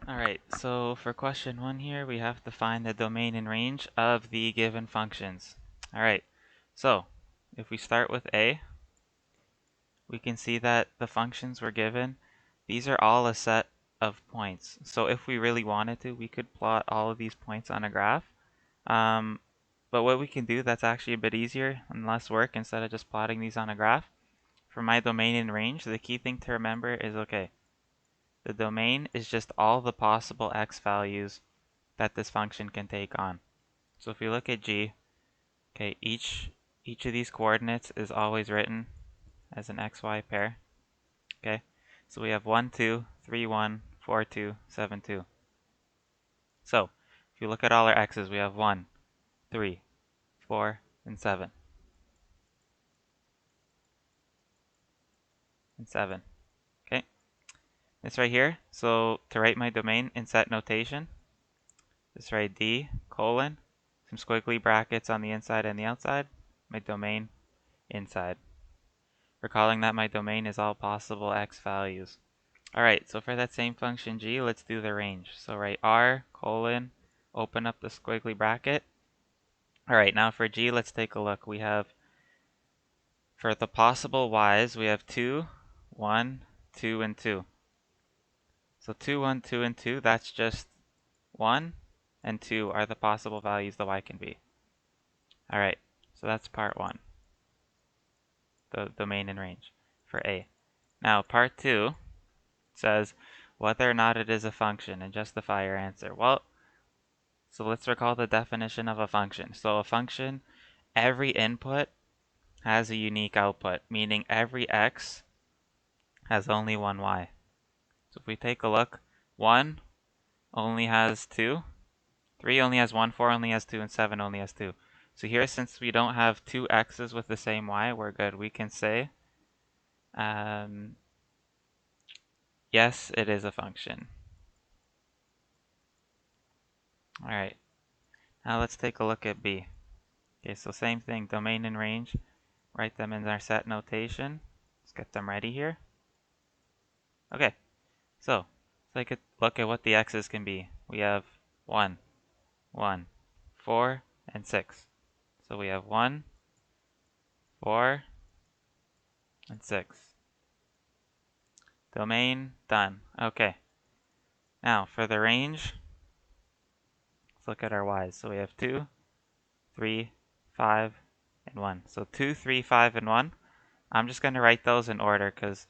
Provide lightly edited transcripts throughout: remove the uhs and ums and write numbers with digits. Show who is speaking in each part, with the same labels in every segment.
Speaker 1: Alright, so for question 1 here, we have to find the domain and range of the given functions. Alright, so if we start with A, we can see that the functions we're given, these are all a set of points. So if we really wanted to, we could plot all of these points on a graph. But what we can do that's actually a bit easier and less work instead of just plotting these on a graph. For my domain and range, the key thing to remember is, okay, the domain is just all the possible x values that this function can take on. So if we look at G, okay, each of these coordinates is always written as an xy pair. Okay, so we have 1, 2, 3, 1, 4, 2, 7, 2. So if you look at all our x's, we have 1, 3, 4, and 7. And 7. Okay, this right here, so to write my domain in set notation, just write D colon, some squiggly brackets on the inside and the outside, my domain inside. Recalling that my domain is all possible x values. Alright, so for that same function g, let's do the range. So write r colon, open up the squiggly bracket. Alright, now for g, let's take a look. We have, for the possible y's, we have 2, 1, 2, and 2. So 2, 1, 2, and 2, that's just 1 and 2 are the possible values the y can be. Alright, so that's part 1, the domain and range for A. Now part 2 says whether or not it is a function and justify your answer. Well, so let's recall the definition of a function. So a function, every input has a unique output, meaning every x has only one y. So if we take a look, 1 only has 2, 3 only has 1, 4 only has 2, and 7 only has 2. So here, since we don't have two x's with the same y, we're good. We can say, yes, it is a function. Alright, now let's take a look at B. Okay, so same thing, domain and range. Write them in our set notation. Let's get them ready here. Okay, so let's take a look at what the x's can be. We have 1, 1, 4, and 6. So we have 1, 4, and 6. Domain, done. Okay. Now for the range, let's look at our y's. So we have 2, 3, 5, and 1. So 2, 3, 5, and 1. I'm just going to write those in order because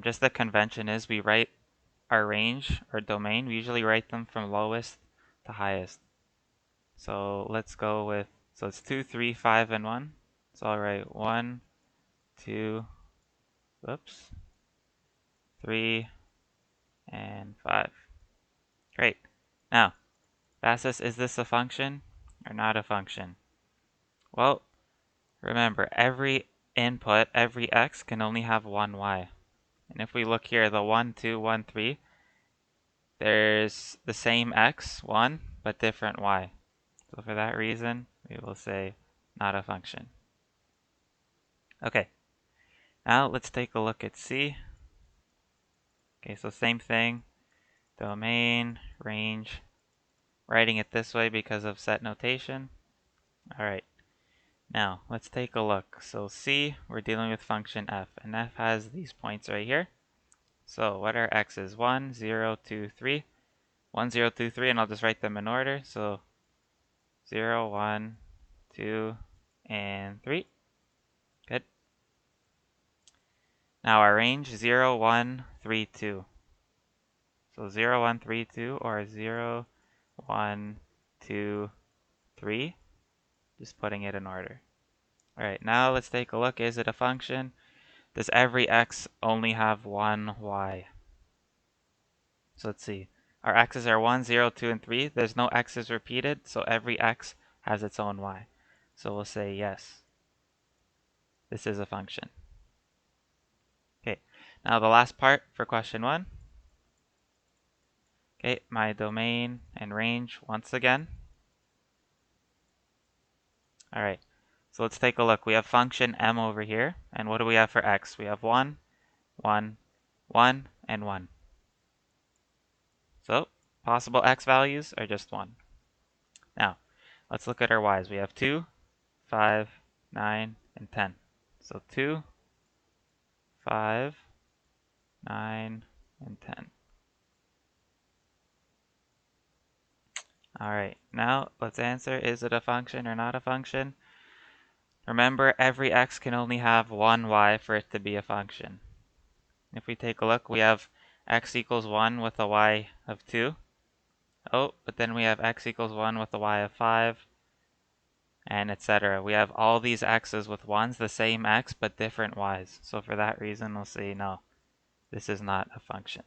Speaker 1: just the convention is we write our range or domain, we usually write them from lowest to highest. So let's go with, so it's 2, 3, 5, and 1. So I'll write 1, 2, 3, and 5. Great. Now, ask us, is this a function or not a function? Well, remember, every input, every x can only have one y. And if we look here, the 1, 2, 1, 3, there's the same x, 1, but different y. So for that reason, we will say not a function. Okay, now let's take a look at C. Okay, so same thing, domain, range, writing it this way because of set notation. Alright, now let's take a look. So C, we're dealing with function f, and f has these points right here. So what are x's? 1, 0, 2, 3. 1, 0, 2, 3, and I'll just write them in order. So 0, 1, 2, and 3. Good. Now our range, 0, 1, 3, 2. So 0, 1, 3, 2, or 0, 1, 2, 3. Just putting it in order. Alright, now let's take a look. Is it a function? Does every x only have one y? So let's see. Our x's are 1, 0, 2, and 3. There's no x's repeated, so every x has its own y. So we'll say yes. This is a function. Okay, now the last part for question 1. Okay, my domain and range once again. Alright, so let's take a look. We have function m over here, and what do we have for x? We have 1, 1, 1, and 1. So possible x values are just 1. Now, let's look at our y's. We have 2, 5, 9, and 10. So 2, 5, 9, and 10. Alright, now let's answer, is it a function or not a function? Remember, every x can only have one y for it to be a function. If we take a look, we have x equals 1 with a y of 2. Oh, but then we have x equals 1 with a y of 5, and etc. We have all these x's with 1's, the same x, but different y's. So for that reason, we'll say no, this is not a function.